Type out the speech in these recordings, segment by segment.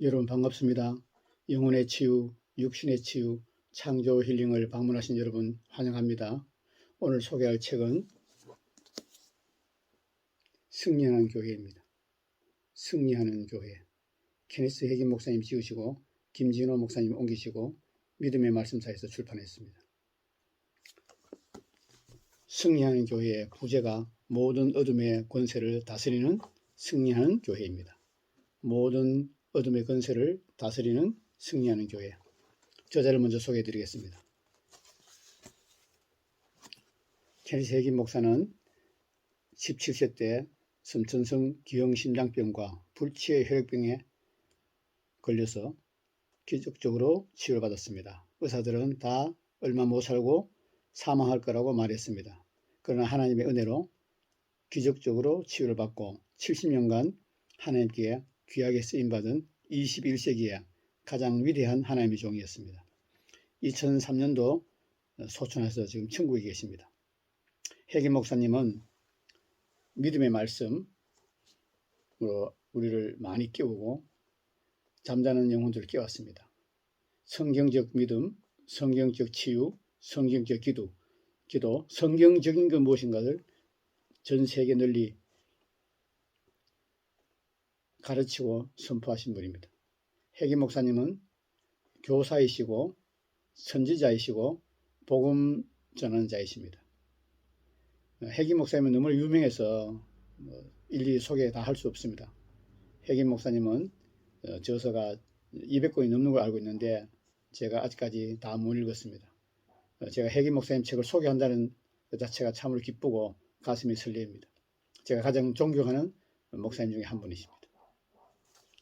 여러분 반갑습니다. 영혼의 치유, 육신의 치유, 창조 힐링을 방문하신 여러분 환영합니다. 오늘 소개할 책은 승리하는 교회입니다. 승리하는 교회. 케니스 해긴 목사님 지으시고 김진호 목사님 옮기시고 믿음의 말씀사에서 출판했습니다. 승리하는 교회의 부제가 모든 어둠의 권세를 다스리는 승리하는 교회입니다. 모든 어둠의 권세를 다스리는 승리하는 교회. 저자를 먼저 소개해 드리겠습니다. 케니스 해긴 목사는 17세 때 섬천성 기형심장병과 불치의 혈액병에 걸려서 기적적으로 치료를 받았습니다. 의사들은 다 얼마 못 살고 사망할 거라고 말했습니다. 그러나 하나님의 은혜로 기적적으로 치유를 받고 70년간 하나님께 귀하게 쓰임받은 21세기의 가장 위대한 하나님의 종이었습니다. 2003년도 소천해서 지금 천국에 계십니다. 해긴 목사님은 믿음의 말씀으로 우리를 많이 깨우고 잠자는 영혼들을 깨웠습니다. 성경적 믿음, 성경적 치유, 성경적 기도, 성경적인 그 무엇인가를 전 세계 널리 가르치고 선포하신 분입니다. 해긴 목사님은 교사이시고 선지자이시고 복음 전환자이십니다. 해긴 목사님은 너무 유명해서 일일이 소개 다 할 수 없습니다. 해긴 목사님은 저서가 200권이 넘는 걸 알고 있는데 제가 아직까지 다 못 읽었습니다. 제가 해긴 목사님 책을 소개한다는 그 자체가 참으로 기쁘고 가슴이 설레입니다. 제가 가장 존경하는 목사님 중에 한 분이십니다.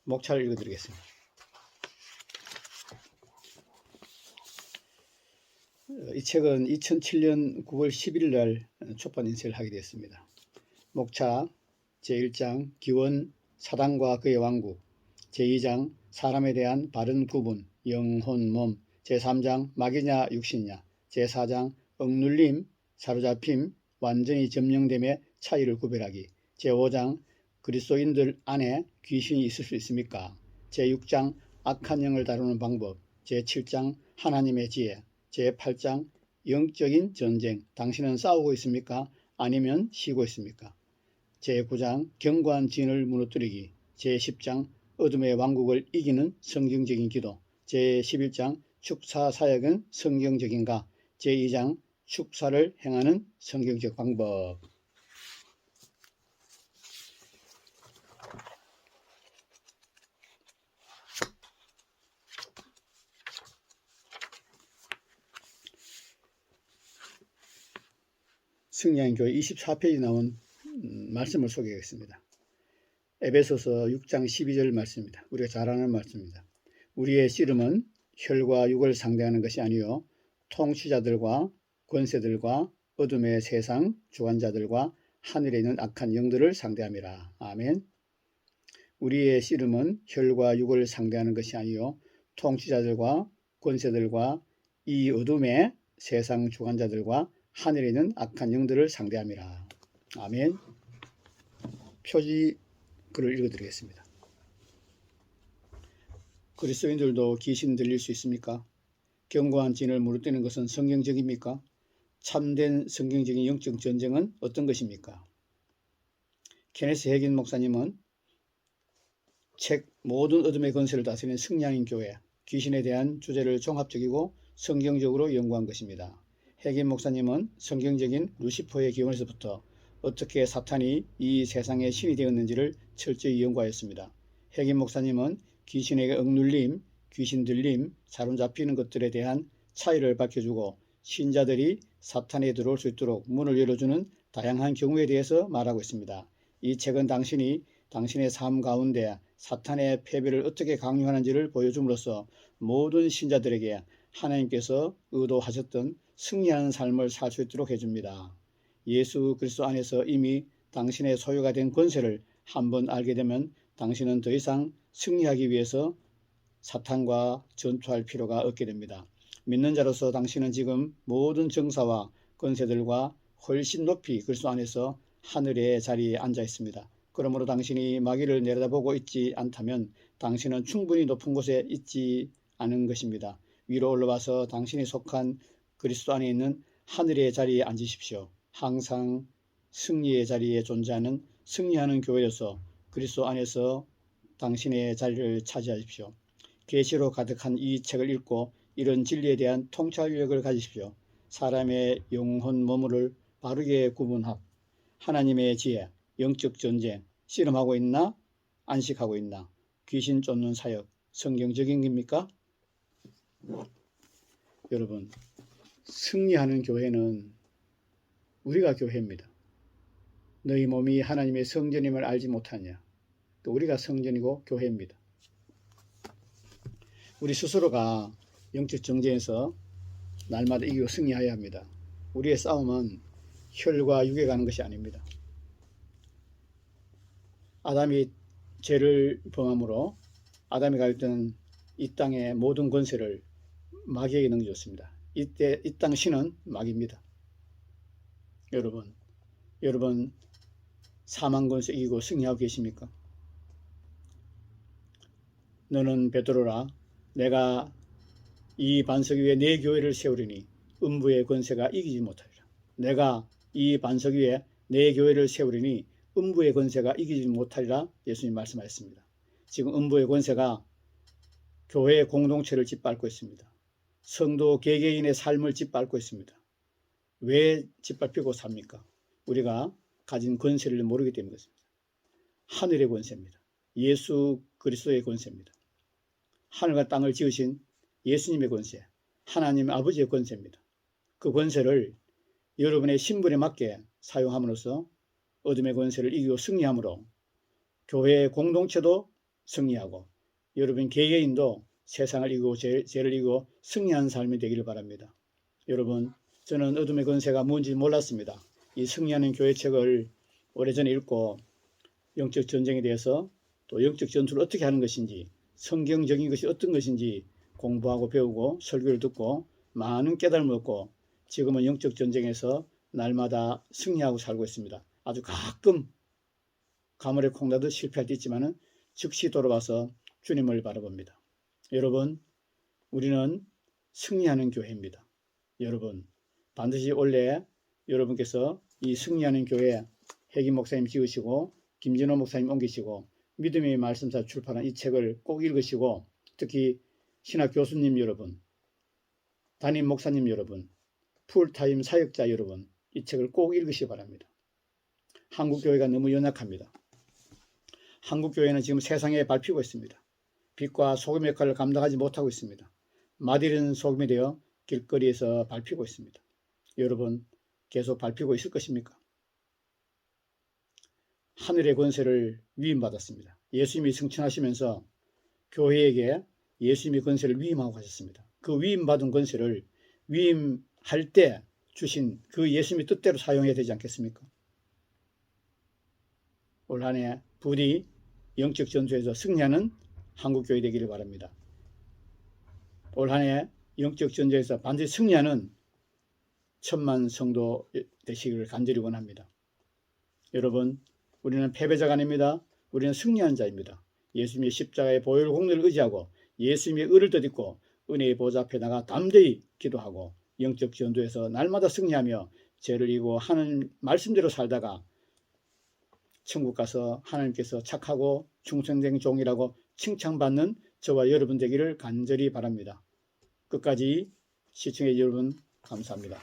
목차를 읽어드리겠습니다. 이 책은 2007년 9월 11일 날 출판 인쇄를 하게 되었습니다. 목차 제1장 기원 사단과 그의 왕국, 제2장 사람에 대한 바른 구분 영혼 몸, 제3장 막이냐 육신이냐, 제4장 억눌림 사로잡힘 완전히 점령됨의 차이를 구별하기, 제5장 그리스도인들 안에 귀신이 있을 수 있습니까? 제6장 악한 영을 다루는 방법, 제7장 하나님의 지혜, 제8장 영적인 전쟁, 당신은 싸우고 있습니까? 아니면 쉬고 있습니까? 제9장 견고한 진을 무너뜨리기, 제10장 어둠의 왕국을 이기는 성경적인 기도, 제11장 축사 사역은 성경적인가, 제2장 축사를 행하는 성경적 방법. 승리하는 교회 24페이지 나온 말씀을 소개하겠습니다. 에베소서 6장 12절 말씀입니다. 우리가 잘 아는 말씀입니다. 우리의 씨름은 혈과 육을 상대하는 것이 아니요 통치자들과 권세들과 어둠의 세상 주관자들과 하늘에 있는 악한 영들을 상대함이라. 아멘. 우리의 씨름은 혈과 육을 상대하는 것이 아니요 통치자들과 권세들과 이 어둠의 세상 주관자들과 하늘에 있는 악한 영들을 상대함이라. 아멘. 표지 글을 읽어드리겠습니다. 그리스도인들도 귀신 들릴 수 있습니까? 견고한 진을 무너뜨리는 것은 성경적입니까? 참된 성경적인 영적 전쟁은 어떤 것입니까? 케니스 해긴 목사님은 책 모든 어둠의 권세를 다스리는 승리하는 교회, 귀신에 대한 주제를 종합적이고 성경적으로 연구한 것입니다. 해긴 목사님은 성경적인 루시퍼의 기원에서부터 어떻게 사탄이 이 세상의 신이 되었는지를 철저히 연구하였습니다. 해긴 목사님은 귀신에게 억눌림, 귀신 들림, 사로잡히는 것들에 대한 차이를 밝혀주고 신자들이 사탄에 들어올 수 있도록 문을 열어주는 다양한 경우에 대해서 말하고 있습니다. 이 책은 당신의 삶 가운데 사탄의 패배를 어떻게 강요하는지를 보여줌으로써 모든 신자들에게 하나님께서 의도하셨던 승리하는 삶을 살 수 있도록 해줍니다. 예수 그리스도 안에서 이미 당신의 소유가 된 권세를 한번 알게 되면 당신은 더 이상 승리하기 위해서 사탄과 전투할 필요가 없게 됩니다. 믿는 자로서 당신은 지금 모든 정사와 권세들과 훨씬 높이 그리스도 안에서 하늘의 자리에 앉아 있습니다. 그러므로 당신이 마귀를 내려다보고 있지 않다면 당신은 충분히 높은 곳에 있지 않은 것입니다. 위로 올라와서 당신이 속한 그리스도 안에 있는 하늘의 자리에 앉으십시오. 항상 승리의 자리에 존재하는 승리하는 교회로서 그리스도 안에서 당신의 자리를 차지하십시오. 계시로 가득한 이 책을 읽고 이런 진리에 대한 통찰력을 가지십시오. 사람의 영혼 몸을 바르게 구분하고 하나님의 지혜, 영적 전쟁, 씨름하고 있나? 안식하고 있나? 귀신 쫓는 사역, 성경적인 겁니까? 여러분, 승리하는 교회는 우리가 교회입니다. 너희 몸이 하나님의 성전임을 알지 못하냐? 또 우리가 성전이고 교회입니다. 우리 스스로가 영적 정쟁에서 날마다 이기고 승리해야 합니다. 우리의 싸움은 혈과 육에 가는 것이 아닙니다. 아담이 죄를 범함으로 아담이 가졌던 이 땅의 모든 권세를 마귀에게 넘겨줬습니다. 이때 이 땅 신은 마귀입니다. 여러분 사망 권세 이기고 승리하고 계십니까? 너는 베드로라, 내가 이 반석 위에 내 교회를 세우리니 음부의 권세가 이기지 못하리라. 내가 이 반석 위에 내 교회를 세우리니 음부의 권세가 이기지 못하리라. 예수님 말씀하셨습니다. 지금 음부의 권세가 교회의 공동체를 짓밟고 있습니다. 성도 개개인의 삶을 짓밟고 있습니다. 왜 짓밟히고 삽니까? 우리가 가진 권세를 모르기 때문입니다. 하늘의 권세입니다. 예수 그리스도의 권세입니다. 하늘과 땅을 지으신 예수님의 권세, 하나님 아버지의 권세입니다. 그 권세를 여러분의 신분에 맞게 사용함으로써 어둠의 권세를 이기고 승리함으로 교회의 공동체도 승리하고 여러분 개개인도 세상을 이기고 죄를 이기고 승리하는 삶이 되기를 바랍니다. 여러분, 저는 어둠의 권세가 뭔지 몰랐습니다. 이 승리하는 교회 책을 오래전에 읽고 영적 전쟁에 대해서 또 영적 전투를 어떻게 하는 것인지 성경적인 것이 어떤 것인지 공부하고 배우고 설교를 듣고 많은 깨달음을 얻고 지금은 영적 전쟁에서 날마다 승리하고 살고 있습니다. 아주 가끔 가물에 콩나듯 실패할 때 있지만 즉시 돌아와서 주님을 바라봅니다. 여러분, 우리는 승리하는 교회입니다. 여러분, 반드시 원래 여러분께서 이 승리하는 교회 혜김 목사님 지으시고 김진호 목사님 옮기시고 믿음의 말씀사 출판한 이 책을 꼭 읽으시고 특히 신학 교수님 여러분, 담임 목사님 여러분, 풀타임 사역자 여러분, 이 책을 꼭 읽으시기 바랍니다. 한국교회가 너무 연약합니다. 한국교회는 지금 세상에 밟히고 있습니다. 빛과 소금 역할을 감당하지 못하고 있습니다. 맛있는 소금이 되어 길거리에서 밟히고 있습니다. 여러분, 계속 밟히고 있을 것입니까? 하늘의 권세를 위임받았습니다. 예수님이 승천하시면서 교회에게 예수님의 권세를 위임하고 가셨습니다. 그 위임받은 권세를 위임할 때 주신 그 예수님의 뜻대로 사용해야 되지 않겠습니까? 올 한 해 부디 영적 전투에서 승리하는 한국교회 되기를 바랍니다. 올 한 해 영적 전쟁에서 반드시 승리하는 1000만 성도 되시기를 간절히 원합니다. 여러분, 우리는 패배자가 아닙니다. 우리는 승리한 자입니다. 예수님의 십자가의 보혈 공로를 의지하고 예수님의 의를 덧입고 은혜의 보좌 앞에 나가 담대히 기도하고 영적 전투에서 날마다 승리하며 죄를 이기고 하는 말씀대로 살다가 천국 가서 하나님께서 착하고 충성된 종이라고 칭찬받는 저와 여러분 되기를 간절히 바랍니다. 끝까지 시청해 주신 여러분 감사합니다.